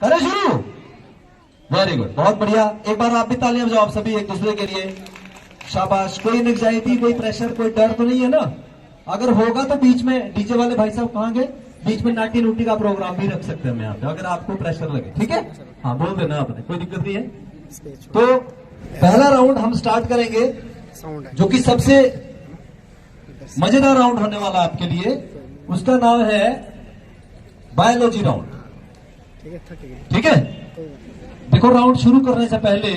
करें शुरू। Very good, बहुत बढ़िया। एक बार आप भी तालियां बजाओ आप सभी एक दूसरे के लिए। शाबाश। कोई एंग्जाइटी, कोई प्रेशर, कोई डर तो नहीं है ना? अगर होगा तो बीच में डीजे वाले भाई साहब कहाँ गए? बीच में नाटी नूटी का प्रोग्राम भी रख सकते हैं हम यहाँ पे, अगर आपको प्रेशर लगे। ठीक है, हाँ बोल देना आपने, कोई दिक्कत नहीं है। तो पहला राउंड हम स्टार्ट करेंगे, जो कि सबसे मजेदार राउंड होने वाला आपके लिए। उसका नाम है बायोलॉजी राउंड। ठीक है, देखो राउंड शुरू करने से पहले,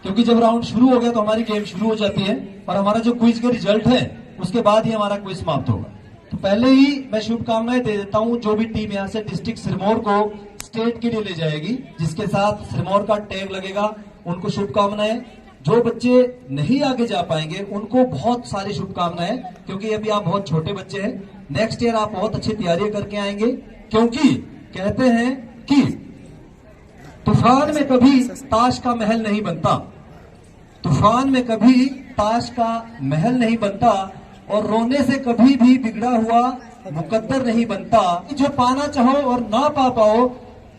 क्योंकि जब राउंड शुरू हो गया तो हमारी गेम शुरू हो जाती है, और हमारा जो क्विज के रिजल्ट है उसके बाद ही हमारा क्विज समाप्त होगा। तो पहले ही मैं शुभकामनाएं दे देता हूं, जो भी टीम यहां से डिस्ट्रिक्ट सिरमौर को स्टेट के लिए ले जाएगी, जिसके साथ सिरमौर का टैग लगेगा, उनको शुभकामनाएं। जो बच्चे नहीं आगे जा पाएंगे उनको बहुत सारी शुभकामनाएं, क्योंकि अभी आप बहुत छोटे बच्चे हैं। नेक्स्ट ईयर आप बहुत अच्छी तैयारी करके आएंगे, क्योंकि कहते हैं कि तूफान में कभी ताश का महल नहीं बनता, तूफान में कभी ताश का महल नहीं बनता, और रोने से कभी भी बिगड़ा हुआ मुकद्दर नहीं बनता। जो पाना चाहो और ना पा पाओ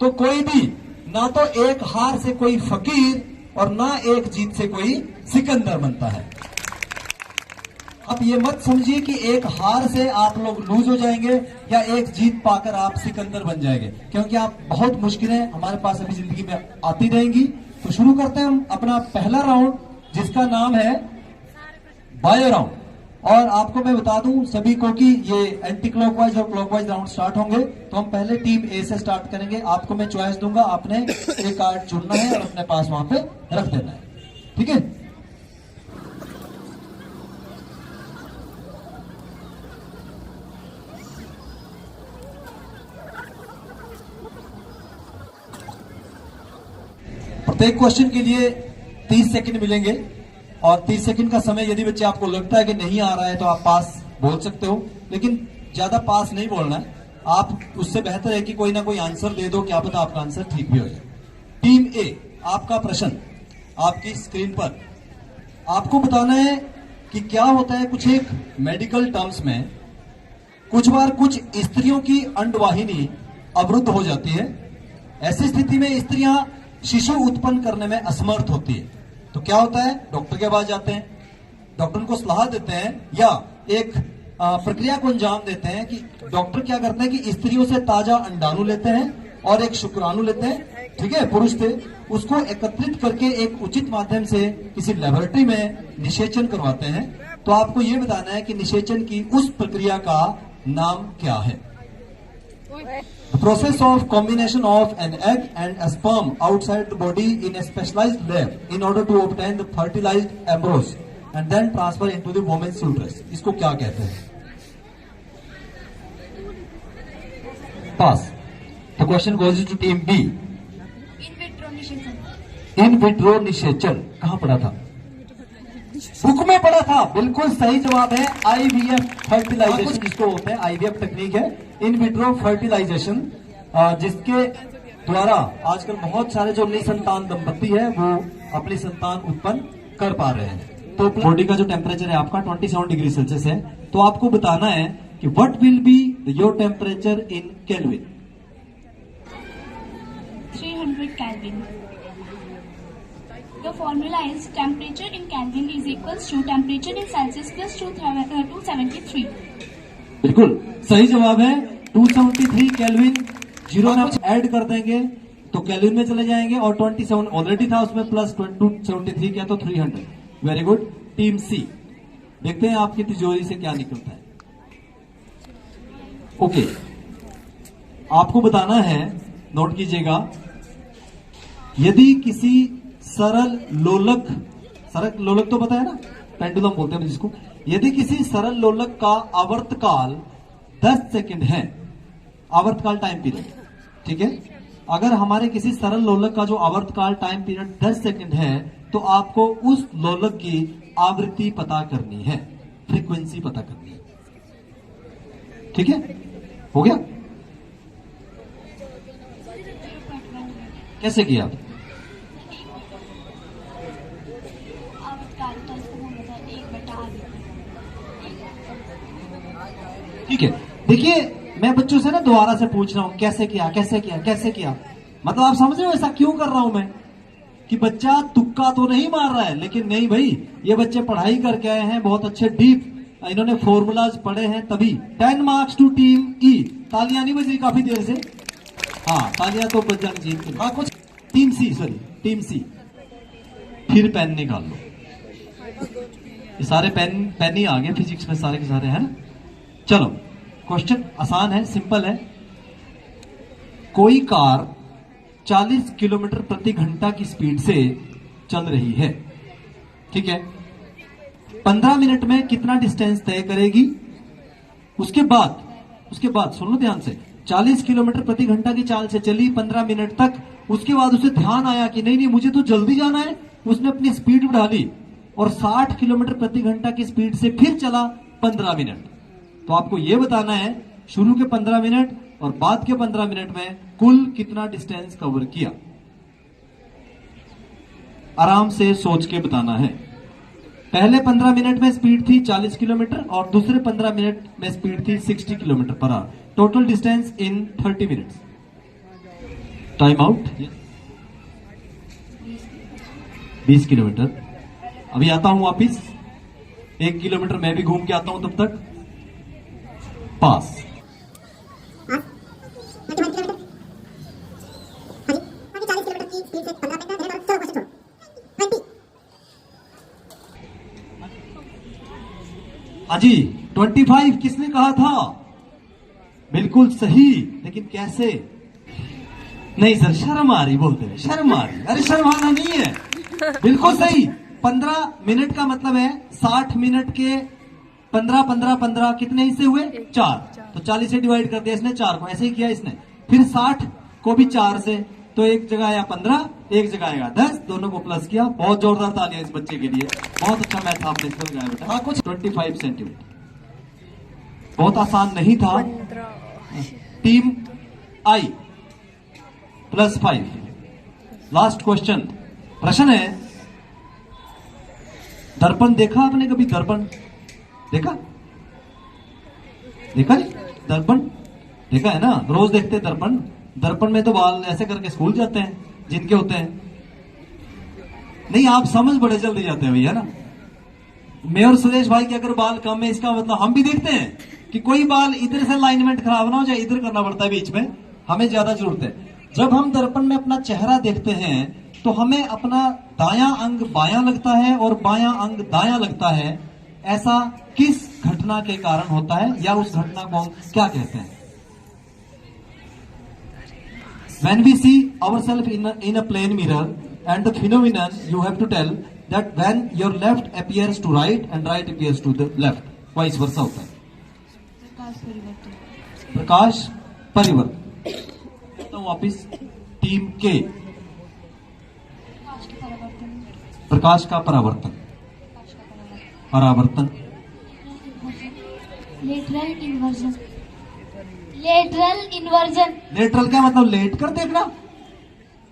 तो कोई भी, ना तो एक हार से कोई फकीर और ना एक जीत से कोई सिकंदर बनता है। अब ये मत समझिए कि एक हार से आप लोग लूज हो जाएंगे या एक जीत पाकर आप सिकंदर बन जाएंगे, क्योंकि आप बहुत मुश्किलें हमारे पास अभी जिंदगी में आती रहेंगी। तो शुरू करते हैं हम अपना पहला राउंड, जिसका नाम है बायो राउंड। और आपको मैं बता दूं सभी को कि ये एंटी क्लॉकवाइज और क्लॉकवाइज राउंड स्टार्ट होंगे। तो हम पहले टीम ए से स्टार्ट करेंगे। आपको मैं चॉइस दूंगा, आपने एक कार्ड चुनना है और अपने पास वहां पे रख देना है। ठीक है, प्रत्येक क्वेश्चन के लिए 30 सेकंड मिलेंगे, और 30 सेकंड का समय यदि बच्चे आपको लगता है कि नहीं आ रहा है तो आप पास बोल सकते हो, लेकिन ज्यादा पास नहीं बोलना है। आप उससे बेहतर है कि कोई ना कोई आंसर दे दो, क्या पता आपका आंसर ठीक भी हो जाए। टीम ए, आपका प्रश्न आपकी स्क्रीन पर। आपको बताना है कि क्या होता है, कुछ एक मेडिकल टर्म्स में कुछ बार कुछ स्त्रियों की अंडवाहिनी अवरुद्ध हो जाती है। ऐसी स्थिति में स्त्रियां शिशु उत्पन्न करने में असमर्थ होती है। तो क्या होता है, डॉक्टर के पास जाते हैं, डॉक्टर को सलाह देते हैं या एक प्रक्रिया को अंजाम देते हैं कि डॉक्टर क्या करते हैं कि स्त्रियों से ताजा अंडाणु लेते हैं और एक शुक्राणु लेते हैं, ठीक है, पुरुष थे, उसको एकत्रित करके एक उचित माध्यम से किसी लेबोरेटरी में निषेचन करवाते हैं। तो आपको यह बताना है कि निषेचन की उस प्रक्रिया का नाम क्या है। The process of combination of an egg and a sperm outside the body in a specialized lab in order to obtain the fertilized embryos and then transfer into the woman's uterus. इसको क्या कहते हैं? Pass. The question goes to team B. In vitro निषेचन। In vitro निषेचन कहाँ पढ़ा था? Book में पढ़ा था। बिल्कुल सही जवाब है IVF फर्टिलाइजेशन, जिसको होते हैं IVF टेक्निक है, इन विट्रो फर्टिलाइजेशन, जिसके द्वारा आजकल बहुत सारे जो निसंतान दंपति है वो अपनी संतान उत्पन्न कर पा रहे हैं। तो बॉडी का जो टेम्परेचर है आपका 27 डिग्री सेल्सियस है। तो आपको बताना है कि what will be your temperature in kelvin. 300 Kelvin. The formula is temperature in Kelvin is equals to temperature in Celsius plus 273. बिल्कुल सही जवाब है 273 केल्विन। जीरो में ऐड कर देंगे तो केल्विन में चले जाएंगे, और 27 ऑलरेडी था उसमें, प्लस 273 किया तो 300। Very good. टीम सी, देखते हैं आपकी तिजोरी से क्या निकलता है। ओके, आपको बताना है, नोट कीजिएगा, यदि किसी सरल लोलक तो पता है ना, पेंडुलम बोलते हैं जिसको, यदि किसी सरल लोलक का आवर्तकाल 10 सेकंड है, आवर्तकाल टाइम पीरियड, ठीक है, अगर हमारे किसी सरल लोलक का जो आवर्तकाल टाइम पीरियड 10 सेकंड है, तो आपको उस लोलक की आवृत्ति पता करनी है, फ्रीक्वेंसी पता करनी है। ठीक है, हो गया? कैसे किया? ठीक है, देखिए मैं बच्चों से ना दोबारा से पूछ रहा हूं, कैसे किया कैसे किया कैसे किया। मतलब आप समझ रहे हो ऐसा क्यों कर रहा हूं मैं, कि बच्चा तुक्का तो नहीं मार रहा है, लेकिन नहीं भाई, ये बच्चे पढ़ाई करके आए हैं, बहुत अच्छे डीप इन्होंने फॉर्मूलाज पढ़े हैं, तभी 10 मार्क्स टू टीम ई। तालियां नहीं बज रही काफी देर से, हाँ तालियां तो बज जानी चाहिए। हाँ कुछ टीम सी, सॉरी टीम सी। फिर पेन निकाल लो, ये सारे पेन ही आ गए फिजिक्स में, सारे के सारे है ना। चलो क्वेश्चन आसान है, सिंपल है। कोई कार 40 किलोमीटर प्रति घंटा की स्पीड से चल रही है, ठीक है, 15 मिनट में कितना डिस्टेंस तय करेगी? उसके बाद सुन लो ध्यान से, 40 किलोमीटर प्रति घंटा की चाल से चली 15 मिनट तक, उसके बाद उसे ध्यान आया कि नहीं मुझे तो जल्दी जाना है, उसने अपनी स्पीड बढ़ा ली और 60 किलोमीटर प्रति घंटा की स्पीड से फिर चला 15 मिनट। तो आपको यह बताना है शुरू के 15 मिनट और बाद के 15 मिनट में कुल कितना डिस्टेंस कवर किया। आराम से सोच के बताना है। पहले 15 मिनट में स्पीड थी 40 किलोमीटर और दूसरे 15 मिनट में स्पीड थी 60 kilometre per hour. Total distance in 30 minutes. Time out. 20 kilometre. अभी आता हूं वापिस, 1 किलोमीटर मैं भी घूम के आता हूं, तब तक पास। हाँ जी 25 किसने कहा था? बिल्कुल सही, लेकिन कैसे? नहीं सर शर्म आ रही बोलते हैं, शर्म आ रही। अरे शर्माना नहीं है, बिल्कुल सही। 15 मिनट का मतलब है 60 मिनट के 15 कितने हिस्से हुए? 4। तो 40 से डिवाइड कर दिया इसने 4 को, ऐसे ही किया इसने। फिर 60 को भी 4 से, तो एक जगह आया 15, एक जगह आएगा 10, दोनों को प्लस किया। बहुत जोरदार तालियां इस बच्चे के लिए, बहुत अच्छा मैथ आपने इसको लगाया बेटा। हाँ कुछ 25 सेंटीमीटर, बहुत आसान नहीं था। टीम आई +5। Last question. प्रश्न है, दर्पण देखा आपने कभी? दर्पण देखा? देखा नहीं? दर्पण देखा है ना, रोज देखते हैं दर्पण। दर्पण में तो बाल ऐसे करके स्कूल जाते हैं जिनके होते हैं। नहीं आप समझ बड़े जल्दी जाते हैं भैया ना। मैं और सुरेश भाई के अगर बाल कम है, इसका मतलब हम भी देखते हैं कि कोई बाल इधर से अलाइनमेंट खराब ना हो जाए, इधर करना पड़ता है बीच में, हमें ज्यादा जरूरत है। जब हम दर्पण में अपना चेहरा देखते हैं तो हमें अपना दायां अंग बायां लगता है और बायां अंग दायां लगता है। ऐसा किस घटना के कारण होता है, या उस घटना को हम क्या कहते हैं? When we see ourselves in a plane mirror, and the phenomenon you have to tell that when your left appears to right and right appears to the left, vice versa होता है। प्रकाश परिवर्तन। तो वापिस टीम के, प्रकाश का परावर्तन। परावर्तन। Lateral inversion. Lateral inversion. Lateral क्या मतलब? लेट कर देखना।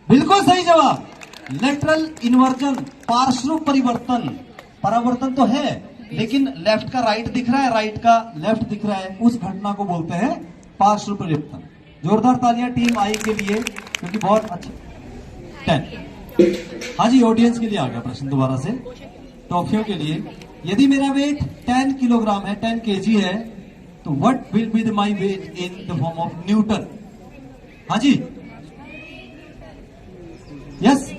बिल्कुल सही जवाब। लेटरल इन्वर्जन, पार्श्व परिवर्तन। परावर्तन तो है, लेकिन लेफ्ट का राइट दिख रहा है, राइट का लेफ्ट दिख रहा है, उस घटना को बोलते हैं पार्श्व परिवर्तन। जोरदार तालियां टीम आई के लिए, क्योंकि बहुत अच्छा। 10। हाँ जी ऑडियंस के लिए आ गया प्रश्न दोबारा से, टॉफियों के लिए। यदि मेरा वेट 10 किलोग्राम है, 10 kg है, तो what will be my weight in the form of Newton? हाँ जी यस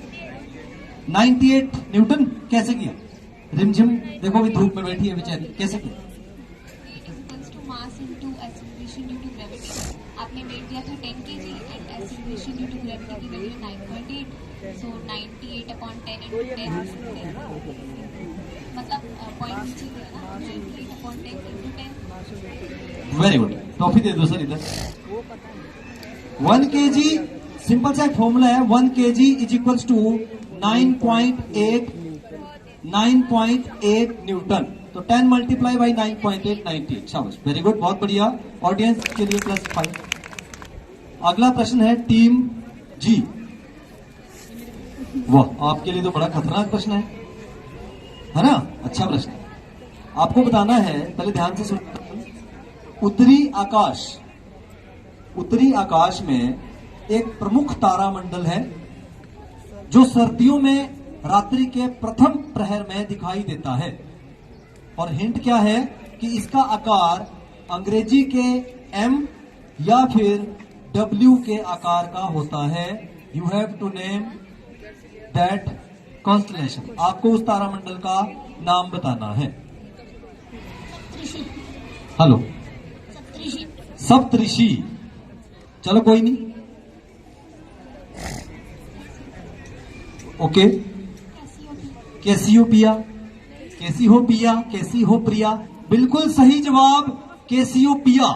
98 न्यूटन। कैसे किया? रिमझिम देखो अभी धूप में बैठी है बेचारी, कैसे किया? Mass into acceleration due to gravity. आपने वेट दिया था 10 kg and acceleration due to gravity की वैल्यू 9.8, सो 98/10 into 10 मतलब पॉइंट नीचे दिया ना, 98/10 into 10। वेरी गुड, टॉफी दे दो सर इधर। 1 kg, सिंपल सा एक फॉर्मूला है, 1 kg is equals to 9.8 newton. तो 10 मल्टीप्लाई बाई 9.8, 98। शाबाश, वेरी गुड, बहुत बढ़िया। ऑडियंस के लिए +5। अगला प्रश्न है टीम जी। वाह, आपके लिए तो बड़ा खतरनाक प्रश्न है ना? अच्छा प्रश्न। आपको बताना है, पहले ध्यान से सुनो। उत्तरी आकाश में एक प्रमुख तारामंडल है जो सर्दियों में रात्रि के प्रथम प्रहर में दिखाई देता है। और हिंट क्या है कि इसका आकार अंग्रेजी के M या फिर W के आकार का होता है। You have to name that constellation. आपको उस तारामंडल का नाम बताना है। हेलो, सप्तऋषि। चलो कोई नहीं, ओके। कैसियोपिया, कैसियोपिया, कैसियोप्रिया, बिल्कुल सही जवाब कैसियोपिया।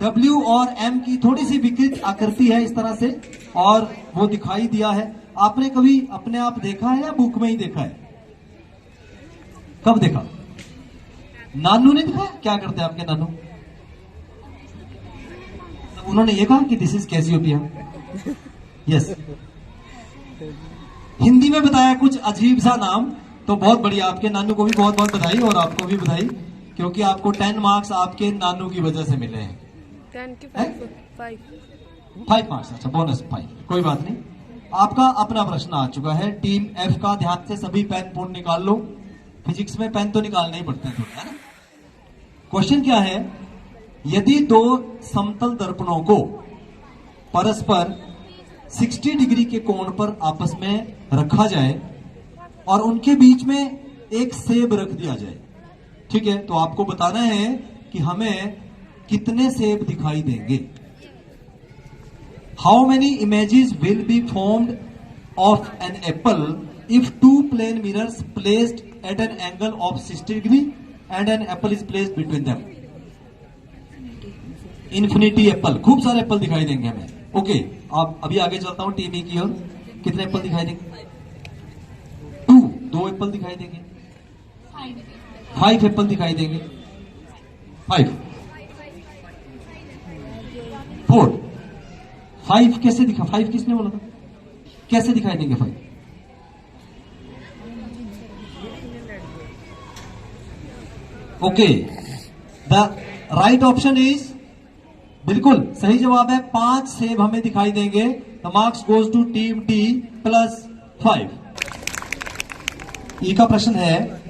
W और M की थोड़ी सी विकृत आकृति है इस तरह से, और वो दिखाई दिया है। आपने कभी अपने आप देखा है या बुक में ही देखा है? कब देखा? नानू ने दिखाया? क्या करते हैं आपके नानू? उन्होंने ये कहा कि this is Cassiopeia. Yes, Hindi में बताया कुछ अजीब सा नाम। तो बहुत बढ़िया, आपके नानू को भी बहुत बहुत बधाई और आपको भी बधाई, क्योंकि आपको 10 मार्क्स आपके नानू की वजह से मिले हैं। 10 के 5 मार्क्स। अच्छा, बोनस 5, कोई बात नहीं। आपका अपना प्रश्न आ चुका है टीम F का। ध्यान से सभी पेन पूर्ण निकाल लो। फिजिक्स में पेन तो निकालने ही पड़ते हैं थोड़े, है ना। क्वेश्चन क्या है? यदि दो समतल दर्पणों को परस्पर 60 डिग्री के कोण पर आपस में रखा जाए और उनके बीच में एक सेब रख दिया जाए, ठीक है, तो आपको बताना है कि हमें कितने सेब दिखाई देंगे। How many images will be formed of an apple if two plane mirrors placed at an angle of 60 degree and an apple is placed between them? Infinity apple, खूब सारे एप्पल दिखाई देंगे हमें। ओके, अब अभी आगे चलता हूं टीम E की ओर। कितने एप्पल दिखाई देंगे? 2 एप्पल दिखाई देंगे। 5 एप्पल दिखाई देंगे। 5 4 5 कैसे दिखा? 5 किसने बोला था? कैसे दिखाई देंगे 5? Okay, the right option is, बिल्कुल सही जवाब है, 5 सेब हमें दिखाई देंगे। The marks goes to team D +5। E का प्रश्न है,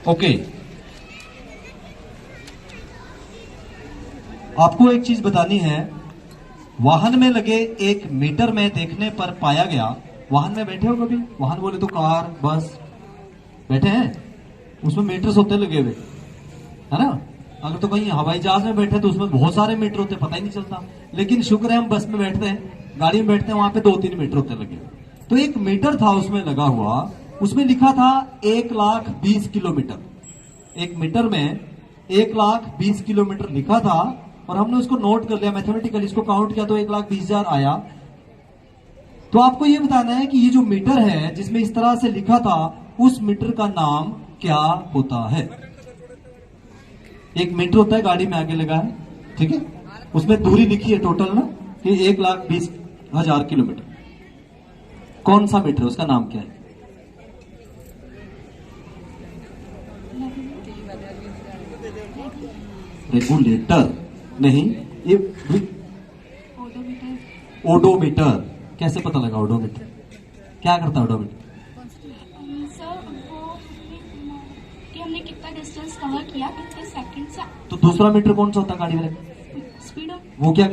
ओके, आपको एक चीज बतानी है। वाहन में लगे एक मीटर में देखने पर पाया गया। वाहन में बैठे हो कभी? वाहन बोले तो कार, बस, बैठे हैं, उसमें मीटर्स होते लगे हुए, है ना। अगर तो कहीं हवाई जहाज में बैठे तो उसमें बहुत सारे मीटर होते, पता ही नहीं चलता। लेकिन शुक्र है हम बस में बैठते हैं, गाड़ी में बैठते हैं, वहां पे 2-3 मीटर होते लगे हुए। तो एक मीटर था उसमें लगा हुआ, उसमें लिखा था 1,20,000 किलोमीटर। एक मीटर में 1,20,000 किलोमीटर लिखा था, और हमने उसको नोट कर लिया मैथमेटिकली, इसको काउंट किया तो 1,20,000 आया। तो आपको यह बताना है कि ये जो मीटर है जिसमें इस तरह से लिखा था, उस मीटर का नाम क्या होता है? एक मीटर होता है, गाड़ी में आगे लगा है, ठीक है, उसमें दूरी लिखी है टोटल ना कि 1,20,000 किलोमीटर। कौन सा मीटर है, उसका नाम क्या है? रेगुलेटर नहीं, ये ओडोमीटर। कैसे पता लगा ओडोमीटर? क्या करता है ओडोमीटर? सर वो कि हमने कितना डिस्टेंस कवर किया, कितने सेकंड से। तो दूसरा मीटर कौन सा होता है गाड़ी में? स्पीड। वो क्या?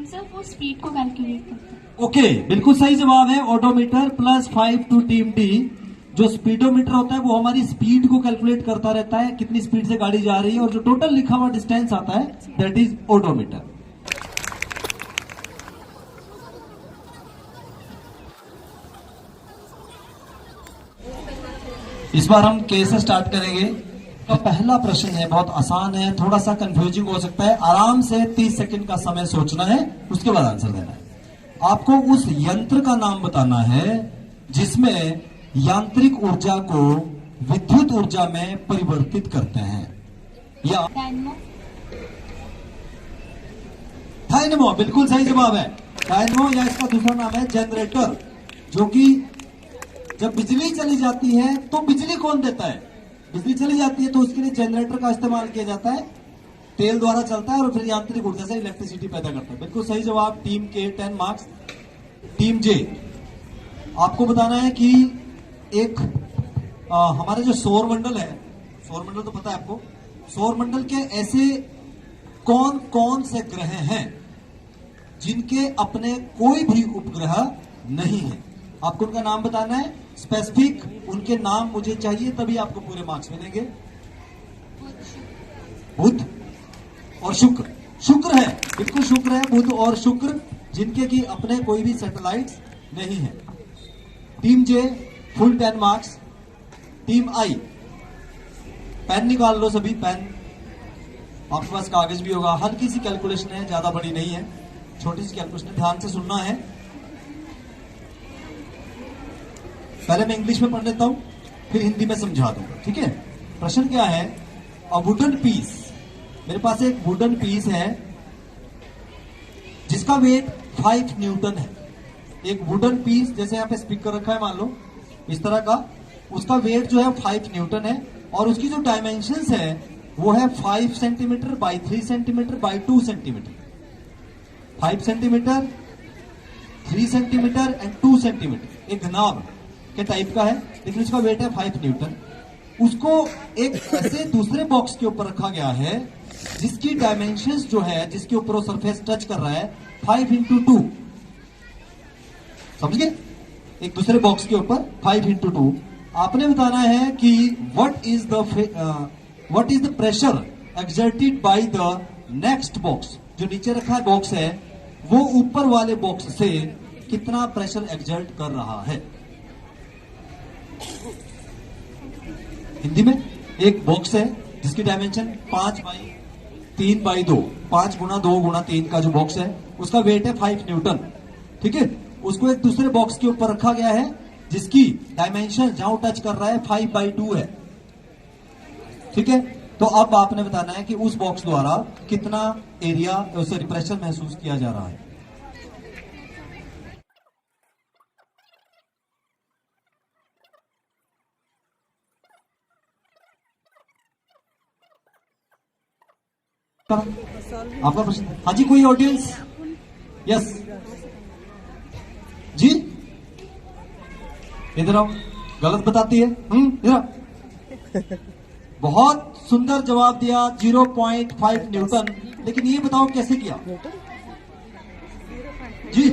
सर वो स्पीड को कैलकुलेट करता है। ओके, बिल्कुल सही जवाब है, ऑडोमीटर। +5 to team D। जो स्पीडोमीटर होता है वो हमारी स्पीड को कैलकुलेट करता रहता है, कितनी स्पीड से गाड़ी जा रही है, और जो टोटल लिखा हुआ डिस्टेंस आता है दैट इज ऑडोमीटर। इस बार हम K से स्टार्ट करेंगे। तो पहला प्रश्न है, बहुत आसान है, थोड़ा सा कंफ्यूजिंग हो सकता है। आराम से 30 सेकंड का समय सोचना है, उसके बाद आंसर देना है। आपको उस यंत्र का नाम बताना है जिसमें यांत्रिक ऊर्जा को विद्युत ऊर्जा में परिवर्तित करते हैं। या डायनेमो, बिल्कुल सही जवाब है, डायनेमो, या इसका दूसरा नाम है जनरेटर। जो कि जब बिजली चली जाती है तो बिजली कौन देता है? बिजली चली जाती है तो उसके लिए जनरेटर का इस्तेमाल किया जाता है। तेल द्वारा चलता है और फिर यांत्रिक ऊर्जा से इलेक्ट्रिसिटी पैदा करता है। बिल्कुल सही जवाब टीम के 10 मार्क्स। टीम जे, आपको बताना है कि एक हमारे जो सौर मंडल है, सौर मंडल तो पता है आपको, सौर मंडल के ऐसे कौन कौन से ग्रह हैं जिनके अपने कोई भी उपग्रह नहीं है। आपको उनका नाम बताना है, स्पेसिफिक उनके नाम मुझे चाहिए, तभी आपको पूरे मार्क्स मिलेंगे। बुध और शुक्र, शुक्र है, बिल्कुल शुक्र है, बुध और शुक्र, जिनके की अपने कोई भी सैटेलाइट्स नहीं है। टीम जे फुल 10 मार्क्स। टीम आई, पेन निकाल लो सभी, पेन, आपके पास कागज भी होगा। हल्की सी कैलकुलेशन है, ज्यादा बड़ी नहीं है, छोटी सी कैलकुलेशन है, ध्यान से सुनना है। पहले मैं इंग्लिश में पढ़ लेता हूं, फिर हिंदी में समझा दूंगा, ठीक है। प्रश्न क्या है, अ वुडन पीस, मेरे पास एक वुडन पीस है जिसका वेट 5 न्यूटन है। एक वुडन पीस, जैसे यहाँ पे स्पीकर रखा है मान लो इस तरह का, उसका वेट जो है 5 न्यूटन है और उसकी जो डायमेंशंस है वो है 5 centimetre by 3 centimetre by 2 centimetre. 5 centimetre, 3 centimetre and 2 centimetre, एक घनाभ के टाइप का है, लेकिन उसका वेट है 5 न्यूटन। उसको एक ऐसे दूसरे बॉक्स के ऊपर रखा गया है जिसकी डायमेंशंस जो है, जिसके ऊपर वो सरफेस टच कर रहा है, 5 इंटू 2, समझ गए, एक दूसरे बॉक्स के ऊपर 5 इंटू 2। आपने बताना है कि what is the pressure exerted by the next box, जो नीचे रखा बॉक्स है वो ऊपर वाले बॉक्स से कितना प्रेशर एक्सर्ट कर रहा है। हिंदी में एक बॉक्स है जिसकी डायमेंशन 5 बाई 3 बाई 2, 5 गुना 2 गुना 3 का जो बॉक्स है उसका वेट है 5 न्यूटन, ठीक है। उसको एक दूसरे बॉक्स के ऊपर रखा गया है जिसकी डायमेंशन जहां टच कर रहा है 5 बाई 2 है, ठीक है। तो अब आपने बताना है कि उस बॉक्स द्वारा कितना एरिया, सॉरी, प्रेशर महसूस किया जा रहा है। आपका प्रश्न, हाँ जी, कोई ऑडियंस? यस जी, इधर आओ, गलत बताती है, इधर आओ। बहुत सुंदर जवाब दिया, 0.5 न्यूटन, लेकिन ये बताओ कैसे किया जी?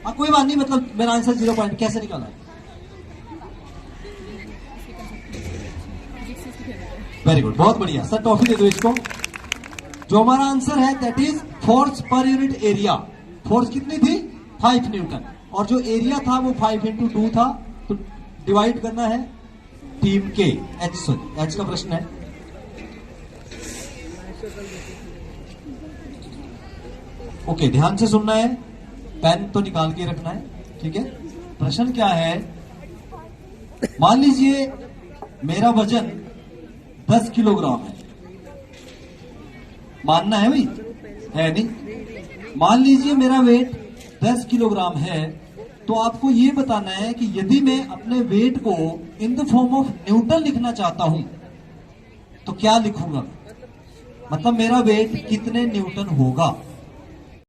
हाँ कोई बात नहीं, मतलब मेरा आंसर 0 पॉइंट कैसे निकाला? वेरी गुड, बहुत बढ़िया सर, टॉफी दे दो इसको। जो हमारा आंसर है that is force per unit area. Force कितनी थी? 5 न्यूटन, और जो एरिया था वो 5 इंटू 2 था, तो डिवाइड करना है टीम के एच, सॉरी एच का प्रश्न है। ओके, ध्यान से सुनना है, पेन तो निकाल के रखना है, ठीक है। प्रश्न क्या है, मान लीजिए मेरा वजन 10 किलोग्राम है, मानना है भाई, है नहीं? मान लीजिए मेरा वेट 10 किलोग्राम है, तो आपको ये बताना है कि यदि मैं अपने वेट को in the form of Newton लिखना चाहता हूं तो क्या लिखूंगा, मतलब मेरा वेट कितने न्यूटन होगा।